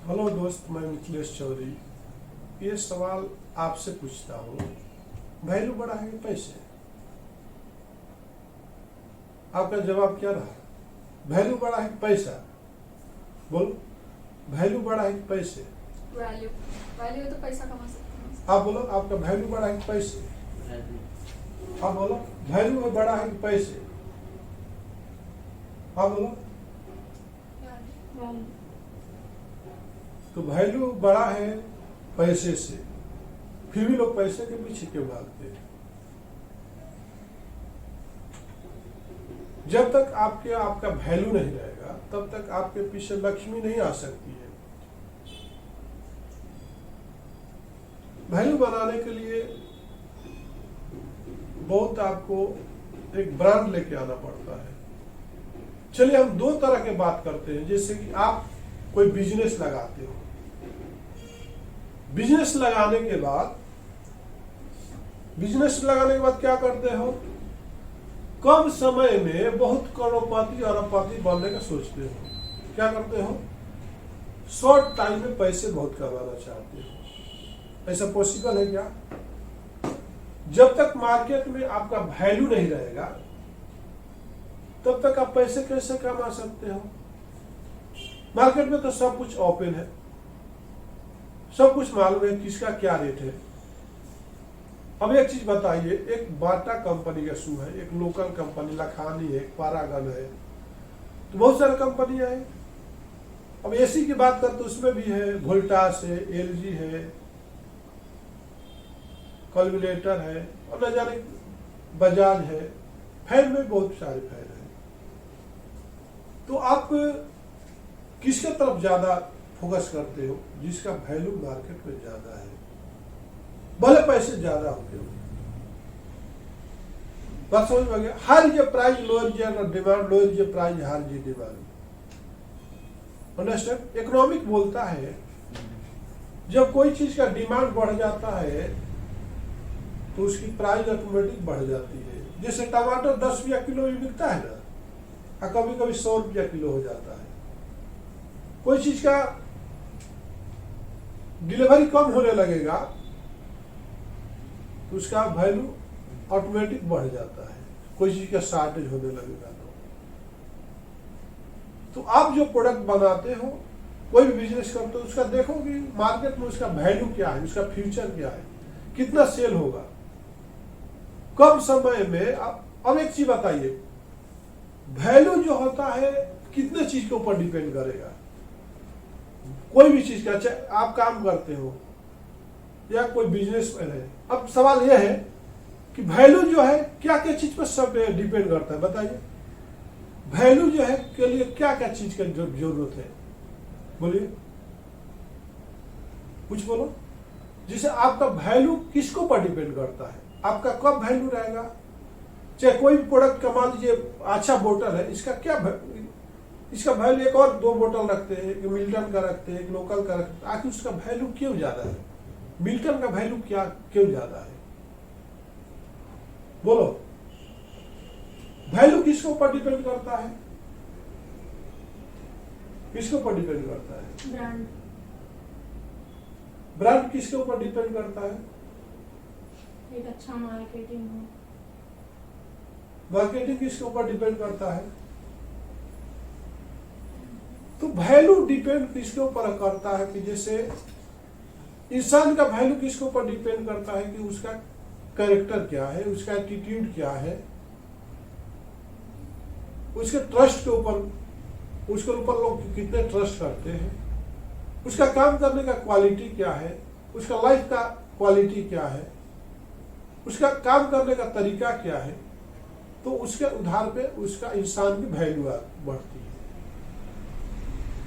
Hello दोस्त, मैं मिथिलेश चौधरी। ये सवाल आपसे पूछता हूँ, वैल्यू बढ़ा है कि पैसे? आपका जवाब क्या रहा? वैल्यू बढ़ा है कि पैसा? बोलो, वैल्यू बढ़ा है कि पैसे? वैल्यू वैल्यू तो पैसा कमा सकते हैं। आप बोलो, आपका वैल्यू बढ़ा है कि पैसे? आप बोलो, वैल्यू में बढ़ा है कि पैसे? आप बोलो। तो वैल्यू बढ़ा है पैसे से, फिर भी लोग पैसे के पीछे क्यों भागते हैं? जब तक आपका वैल्यू नहीं रहेगा तब तक आपके पीछे लक्ष्मी नहीं आ सकती है। वैल्यू बनाने के लिए बहुत आपको एक ब्रांड लेके आना पड़ता है। चलिए हम दो तरह के बात करते हैं। जैसे कि आप कोई बिजनेस लगाते हो, बिजनेस लगाने के बाद क्या करते हो? कम समय में बहुत करोड़पति अरबपति बनने का सोचते हो। क्या करते हो? शॉर्ट टाइम में पैसे बहुत कमाना चाहते हो। ऐसा पॉसिबल है क्या? जब तक मार्केट में आपका वैल्यू नहीं रहेगा तब तक आप पैसे कैसे कमा सकते हो? मार्केट में तो सब कुछ ओपन है, सब कुछ मालूम है किसका क्या रेट है। अब एक चीज बताइए, एक बाटा कंपनी का शू है, एक लोकल कंपनी लखानी है, एक पारागन है, तो बहुत सारी कंपनियां हैं। अब एसी की बात करते तो उसमें भी है, वोल्टास है, एलजी है, कल्विनेटर है, और न जाने बजाज है। फैन में बहुत सारे फैन है। तो आप किसके तरफ ज्यादा फोकस करते हो? जिसका वैल्यू मार्केट में ज्यादा है, भले पैसे ज्यादा होते हो। बात समझ में आ गया? हायर जे प्राइस लोअर जे डिमांड, लोअर जे प्राइस हायर जे डिमांड। अंडरस्टैंड? इकोनॉमिक बोलता है जब कोई चीज का डिमांड बढ़ जाता है तो उसकी प्राइस ऑटोमेटिक बढ़ जाती है। जैसे टमाटर 10 रुपया किलो भी बिकता है ना, और कभी कभी 100 रुपया किलो हो जाता है। कोई चीज का डिलीवरी कम होने लगेगा तो उसका वैल्यू ऑटोमेटिक बढ़ जाता है। कोई चीज का शॉर्टेज होने लगेगा तो आप जो प्रोडक्ट बनाते हो, कोई भी बिजनेस करते हो, उसका देखो कि मार्केट में उसका वैल्यू क्या है, उसका फ्यूचर क्या है, कितना सेल होगा कम समय में। अब एक चीज बताइए, वैल्यू जो होता है कितने चीज के ऊपर डिपेंड करेगा? कोई भी चीज का, चाहे आप काम करते हो या कोई बिजनेसमैन है। अब सवाल यह है कि वैल्यू जो है क्या क्या चीज पर सब डिपेंड करता है? बताइए, वैल्यू जो है के लिए क्या क्या चीज की जरूरत है? बोलिए, कुछ बोलो। जिसे आपका वैल्यू किसको पर डिपेंड करता है? आपका कब वैल्यू रहेगा? चाहे कोई भी प्रोडक्ट का, मान लीजिए अच्छा बोतल है, इसका वैल्यू एक और 2 बोतल रखते हैं, एक मिल्टन का रखते हैं, एक लोकल का रखते हैं। आखिर उसका वैल्यू क्यों ज्यादा है? मिल्टन का वैल्यू क्यों ज्यादा है? बोलो, वैल्यू किसके ऊपर डिपेंड करता है? किसके ऊपर डिपेंड करता है? ब्रांड। ब्रांड किसके ऊपर डिपेंड करता है? एक अच्छा मार्केटिंग हो। मार्केटिंग किसके ऊपर डिपेंड करता है? तो वैल्यू डिपेंड किसके ऊपर करता है कि जैसे इंसान का वैल्यू किसके ऊपर डिपेंड करता है कि उसका कैरेक्टर क्या है, उसका एटीट्यूड क्या है, उसके ट्रस्ट के ऊपर, उसके ऊपर लोग कितने ट्रस्ट करते हैं, उसका काम करने का क्वालिटी क्या है, उसका लाइफ का क्वालिटी क्या है, उसका काम करने का तरीका क्या है। तो उसके आधार पे उसका इंसान की वैल्यू बढ़ती है।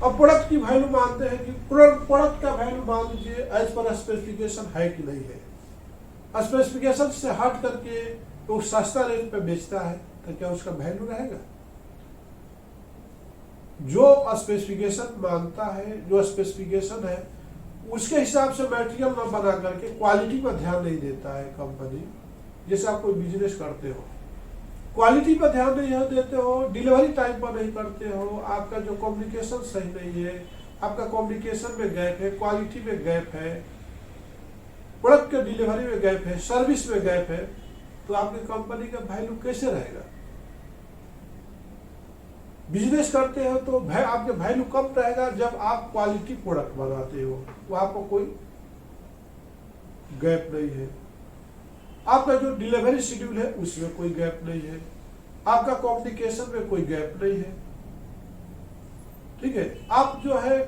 अब प्रोडक्ट की वैल्यू मानते हैं कि प्रोडक्ट का वैल्यू मान लीजिए एज पर स्पेसिफिकेशन है कि नहीं है। स्पेसिफिकेशन से हट करके वो सस्ता रेट पे बेचता है तो क्या उसका वैल्यू रहेगा? जो स्पेसिफिकेशन मानता है, जो स्पेसिफिकेशन है, उसके हिसाब से मटेरियल न बना करके क्वालिटी पर ध्यान नहीं देता है कंपनी। जैसे आप कोई बिजनेस करते हो, क्वालिटी पर ध्यान नहीं देते हो, डिलीवरी टाइम पर नहीं करते हो, आपका जो कम्युनिकेशन सही नहीं है, आपका कम्युनिकेशन में गैप है, क्वालिटी में गैप है, प्रोडक्ट के डिलीवरी में गैप है, सर्विस में गैप है, तो आपकी कंपनी का वैल्यू कैसे रहेगा? बिजनेस करते हो तो आपके वैल्यू कब रहेगा? जब आप क्वालिटी प्रोडक्ट बनाते हो, वहां पर कोई गैप नहीं है। आपका जो डिलीवरी शेड्यूल है उसमें कोई गैप नहीं है, आपका कम्युनिकेशन में कोई गैप नहीं है, ठीक है। आप जो है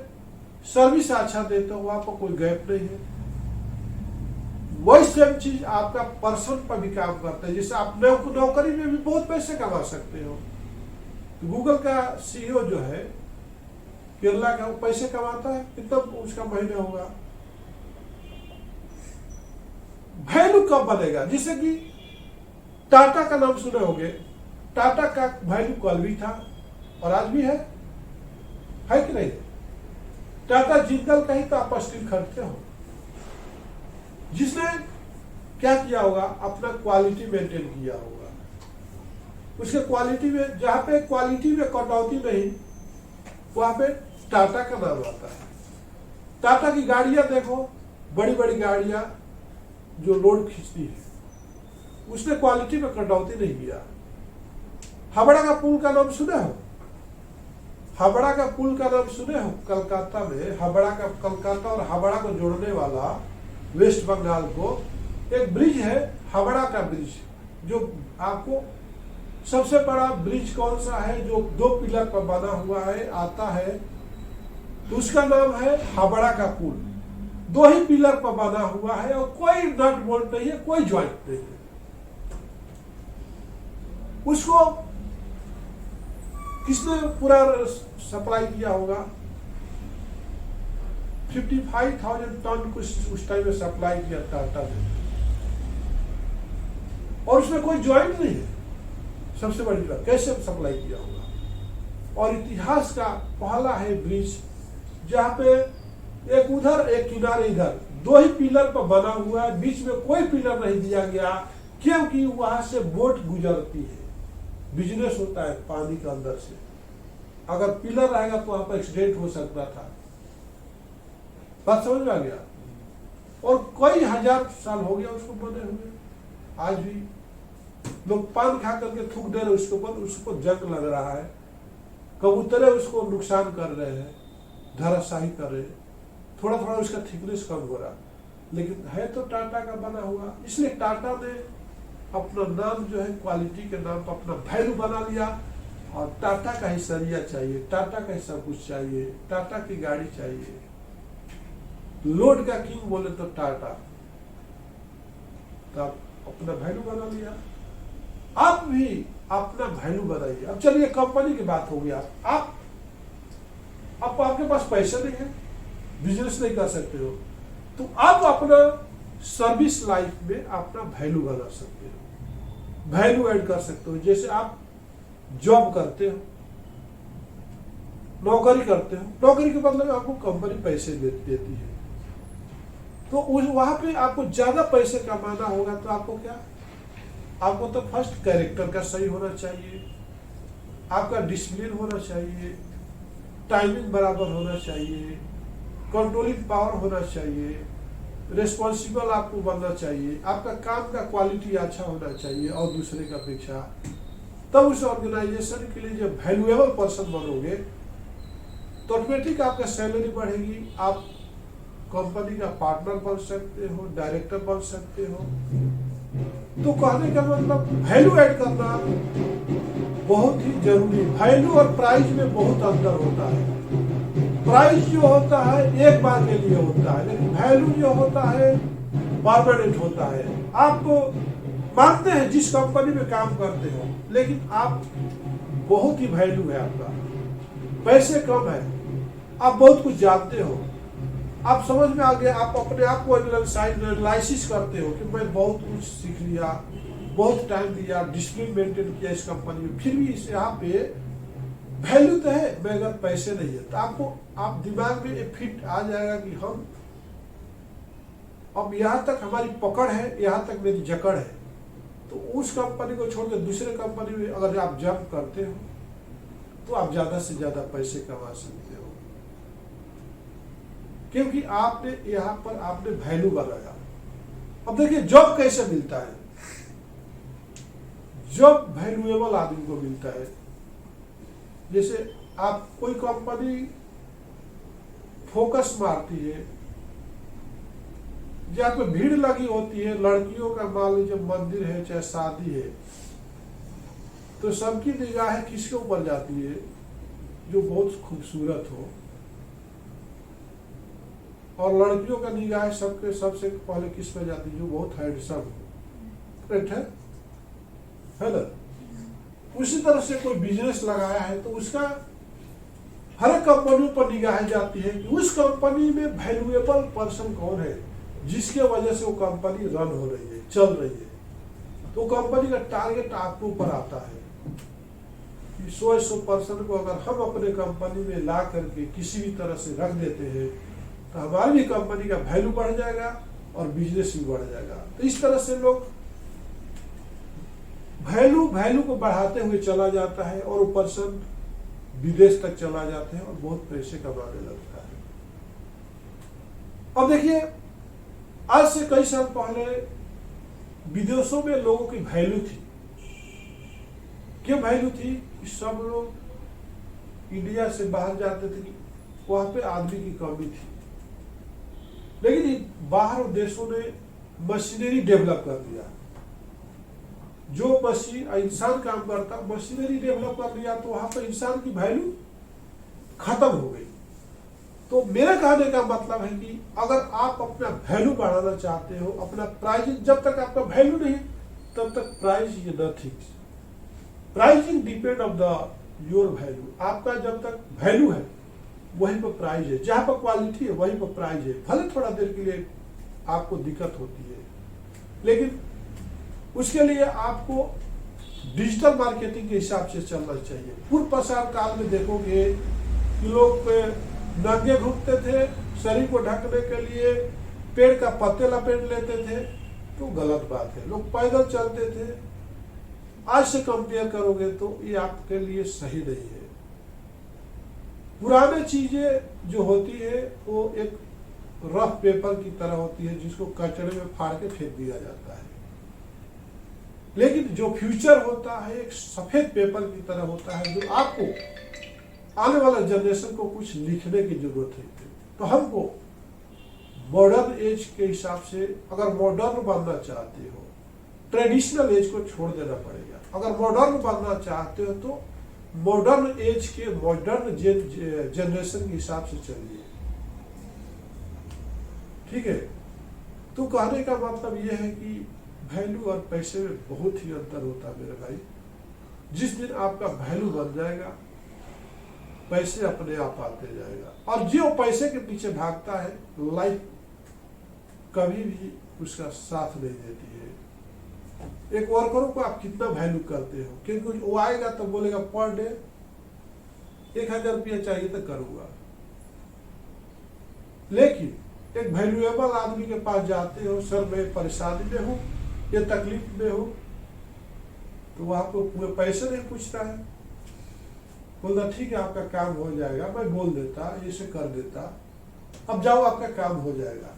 सर्विस अच्छा देते हो, वहां पर कोई गैप नहीं है। वही सेम चीज आपका पर्सन पर भी काम करता है। जैसे आप नौकरी में भी बहुत पैसे कमा सकते हो। गूगल का सीईओ जो है केरला का, वो पैसे कमाता है, कितना उसका महीने होगा? वैल्यू कब बनेगा? जैसे कि टाटा का नाम सुने होंगे, टाटा का वैल्यू कल भी था और आज भी है कि नहीं? टाटा जिंदल का ही तो आप स्टील खरीदते हो। जिसने क्या किया होगा? अपना क्वालिटी मेंटेन किया होगा। उसके क्वालिटी में, जहां पे क्वालिटी में कटौती नहीं, वहां पे टाटा का नाम आता है। टाटा की गाड़ियां देखो, बड़ी बड़ी गाड़ियां जो लोड खींचती है, उसने क्वालिटी में कटौती नहीं किया। हावड़ा का पुल का नाम सुने हो? हावड़ा का पुल का नाम सुने हो? कलकत्ता में कलकत्ता और हावड़ा को जोड़ने वाला, वेस्ट बंगाल को, एक ब्रिज है हावड़ा का ब्रिज, जो आपको सबसे बड़ा ब्रिज कौन सा है जो 2 पिलर पर बना हुआ है, आता है, तो उसका नाम है हावड़ा का पुल। 2 ही पिलर पर बना हुआ है और कोई नट बोल्ट नहीं है, कोई ज्वाइंट नहीं है। उसको किसने पूरा सप्लाई किया होगा? 55,000 टन कुछ उस टाइम में सप्लाई किया टाटा ने, और उसमें कोई ज्वाइंट नहीं है। सबसे बड़ी बात, कैसे सप्लाई किया होगा? और इतिहास का पहला है ब्रिज, जहां पे एक उधर एक किनारे इधर, 2 ही पिलर पर बना हुआ है, बीच में कोई पिलर नहीं दिया गया, क्योंकि वहां से बोट गुजरती है, बिजनेस होता है पानी के अंदर से। अगर पिलर रहेगा तो वहां पर एक्सीडेंट हो सकता था। बात समझ में आ गया? और कई हजार साल हो गया उसको बने हुए, आज भी लोग पान खा करके थूक दे रहे उसको जंग लग रहा है, कबूतरे उसको नुकसान कर रहे हैं, धराशाही कर रहे हैं, थोड़ा थोड़ा उसका थिकनेस कम हो रहा, लेकिन है तो टाटा का बना हुआ। इसलिए टाटा ने अपना नाम जो है क्वालिटी के नाम पर अपना वैल्यू बना लिया, और टाटा का ही सरिया चाहिए, टाटा का ही सब कुछ चाहिए, टाटा की गाड़ी चाहिए। लोड का किंग बोले तो टाटा, तो आप अपना वैल्यू बना लिया। आप भी अपना वैल्यू बनाइए। अब चलिए कंपनी की बात हो गया। आप आपके पास पैसे नहीं है, बिजनेस नहीं कर सकते हो, तो आप अपना सर्विस लाइफ में अपना वैल्यू बना सकते हो, वैल्यू ऐड कर सकते हो। जैसे आप जॉब करते हो, नौकरी करते हो, नौकरी के बदले में आपको कंपनी पैसे देती है, तो वहां पे आपको ज्यादा पैसे कमाना होगा, तो आपको क्या, आपको तो फर्स्ट कैरेक्टर का सही होना चाहिए, आपका डिसिप्लिन होना चाहिए, टाइमिंग बराबर होना चाहिए, कंट्रोलिंग पावर होना चाहिए, रिस्पॉन्सिबल आपको बनना चाहिए, आपका काम का क्वालिटी अच्छा होना चाहिए और दूसरे का अपेक्षा। तब उस ऑर्गेनाइजेशन के लिए जब वैल्यूएबल पर्सन बनोगे तो ऑटोमेटिक आपका सैलरी बढ़ेगी, आप कंपनी का पार्टनर बन सकते हो, डायरेक्टर बन सकते हो। तो कहने का मतलब वैल्यू ऐड करना बहुत ही जरूरी। वैल्यू और प्राइस में बहुत अंतर होता है। प्राइस जो होता है एक बार के लिए होता है, लेकिन वैल्यू जो होता है परमानेंट होता है। आप मानते हैं जिस कंपनी में काम करते हो, लेकिन आप बहुत ही वैल्यू है आपका, पैसे कम है, आप बहुत कुछ जानते हो, आप समझ में आ गया, आप अपने आप को एनालिसिस करते हो कि मैं बहुत कुछ सीख लिया, बहुत टाइम दिया, डिसिप्लिन मेंटेन किया इस कंपनी में, फिर भी इस यहाँ पे वैल्यू तो है, मगर पैसे नहीं है। तो आपको आप दिमाग में एक फिट आ जाएगा कि हम अब यहाँ तक हमारी पकड़ है, यहाँ तक मेरी जकड़ है। तो उस कंपनी को छोड़कर दूसरे कंपनी में अगर आप जंप करते हो तो आप ज्यादा से ज्यादा पैसे कमा सकते हो। क्योंकि आपने यहाँ पर आपने वैल्यू बनाया। अब देखिए जॉब कैसे मिलता है, जॉब वैल्यूएबल आदमी को मिलता है। जैसे आप कोई कंपनी फोकस मारती है, जहाँ पे भीड़ लगी होती है, लड़कियों का मान लीजिए मंदिर है चाहे शादी है, तो सबकी निगाहें किसके ऊपर जाती है, जो बहुत खूबसूरत हो, और लड़कियों का निगाह सबके सबसे पहले किस पे जाती है, जो बहुत हैंडसम हो। करेक्ट है ना? उसी तरह से कोई बिजनेस लगाया है तो उसका हर कंपनियों पर निगाहें जाती है कि उस कंपनी में वैल्यूएबल पर्सन कौन है, जिसके वजह से वो कंपनी रन हो रही है, चल रही है। तो कंपनी का टारगेट आपके ऊपर आता है कि 100 पर्सन को अगर हम अपने कंपनी में ला करके किसी भी तरह से रख देते हैं तो हमारी भी कंपनी का वैल्यू बढ़ जाएगा और बिजनेस भी बढ़ जाएगा। तो इस तरह से लोग वैल्यू को बढ़ाते हुए चला जाता है और वो पर्सन विदेश तक चला जाते हैं और बहुत पैसे कमाने लगता है। अब देखिए, आज से कई साल पहले विदेशों में लोगों की वैल्यू थी। क्या वैल्यू थी कि सब लोग इंडिया से बाहर जाते थे, वहां पे आदमी की कमी थी। लेकिन बाहर देशों ने मशीनरी डेवलप कर दिया, जो मशीन इंसान काम करता, मशीनरी डेवलप कर लिया, तो वहां पर इंसान की वैल्यू खत्म हो गई। तो मेरा कहने का मतलब है कि अगर आप अपना वैल्यू बढ़ाना चाहते हो, अपना प्राइसिंग, जब तक आपका वैल्यू नहीं तब तक price is nothing. Pricing depend of the your value. आपका जब तक वैल्यू है वहीं पर प्राइस है, जहां पर क्वालिटी है वहीं पर प्राइस है। भले थोड़ा देर के लिए आपको दिक्कत होती है, लेकिन उसके लिए आपको डिजिटल मार्केटिंग के हिसाब से चलना चाहिए। पूर्व प्रसार काल में देखोगे कि लोग नंगे घूमते थे, शरीर को ढकने के लिए पेड़ का पत्ते लपेट लेते थे, तो गलत बात है। लोग पैदल चलते थे। आज से कंपेयर करोगे तो ये आपके लिए सही नहीं है। पुराने चीजें जो होती है वो एक रफ पेपर की तरह होती है, जिसको कचड़े में फाड़ के फेंक दिया जाता है। लेकिन जो फ्यूचर होता है एक सफेद पेपर की तरह होता है, जो आपको आने वाला जनरेशन को कुछ लिखने की जरूरत है। तो हमको मॉडर्न एज के हिसाब से, अगर मॉडर्न बनना चाहते हो, ट्रेडिशनल एज को छोड़ देना पड़ेगा। अगर मॉडर्न बनना चाहते हो तो मॉडर्न एज के मॉडर्न जनरेशन के हिसाब से चलिए। ठीक है? तो कहने का मतलब यह है कि वैल्यू और पैसे में बहुत ही अंतर होता है मेरे भाई। जिस दिन आपका वैल्यू बन जाएगा, पैसे अपने आप आते जाएगा। और जो पैसे के पीछे भागता है, लाइफ कभी भी उसका साथ नहीं देती है। एक वर्करों को आप कितना वैल्यू करते हो, क्योंकि वो आएगा तो बोलेगा पर डे 1000 रुपया चाहिए तो करूंगा। लेकिन एक वैल्यूएबल आदमी के पास जाते हो, सर मैं परेशानी में हूं, ये तकलीफ में हूं, तो वहां को पूरे पैसे नहीं पूछता है। बोलता ठीक है आपका काम हो जाएगा, मैं बोल देता, ऐसे कर देता, अब जाओ आपका काम हो जाएगा।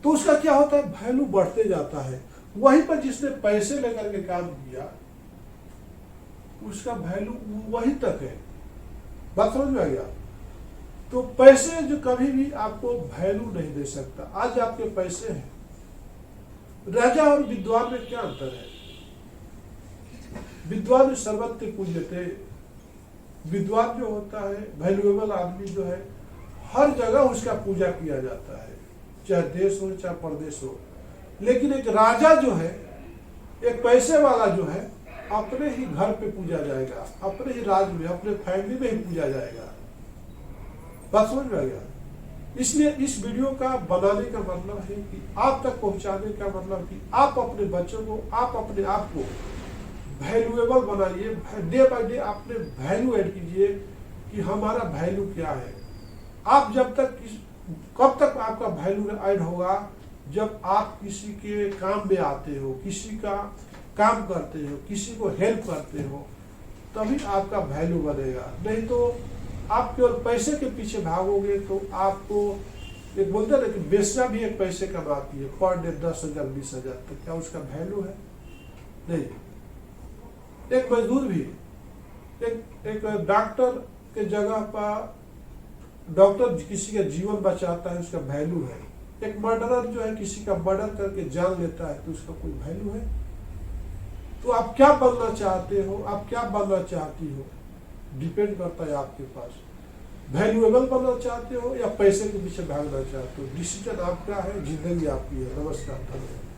तो उसका क्या होता है, वैल्यू बढ़ते जाता है। वहीं पर जिसने पैसे लेकर के काम किया उसका वैल्यू वहीं तक है। बात समझ में आ गया? तो पैसे जो कभी भी आपको वैल्यू नहीं दे सकता। आज आपके पैसे हैं। राजा और विद्वान में क्या अंतर है? विद्वान सर्वत्र पूज्यते। विद्वान जो होता है, वैल्यूएबल आदमी जो है, हर जगह उसका पूजा किया जाता है, चाहे देश हो चाहे प्रदेश हो। लेकिन एक राजा जो है, एक पैसे वाला जो है, अपने ही घर पे पूजा जाएगा, अपने ही राज्य में, अपने फैमिली में ही पूजा जाएगा। बात समझ में आ गया? इसलिए इस वीडियो का बनाने का मतलब है कि आप तक पहुंचाने का मतलब कि आप अपने बच्चों को, आप अपने आप को वैल्यूएबल बनाइए। डे बाय डे आपने वैल्यू ऐड कीजिए कि हमारा वैल्यू क्या है। आप जब तक कब तक आपका वैल्यू ऐड होगा? जब आप किसी के काम में आते हो, किसी का काम करते हो, किसी को हेल्प करते हो, तभी आपका वैल्यू बनेगा। नहीं तो आप केवल पैसे के पीछे भागोगे तो आपको एक बोलते हैं ना कि बेचना भी एक पैसे कमाती है, पर डे 10,000 20,000 तक, क्या उसका वैल्यू है? नहीं। एक मजदूर भी, एक डॉक्टर के जगह पर डॉक्टर किसी का जीवन बचाता है, उसका वैल्यू है। एक मर्डरर जो है किसी का मर्डर करके जान लेता है, तो उसका कोई वैल्यू है? तो आप क्या बनना चाहते हो, आप क्या बनना चाहती हो, डिपेंड करता है आपके पास। वैल्यूएबल बनना चाहते हो या पैसे के पीछे भागना चाहते हो, डिसीजन आपका है, जिंदगी आपकी है। नमस्कार, धन्यवाद।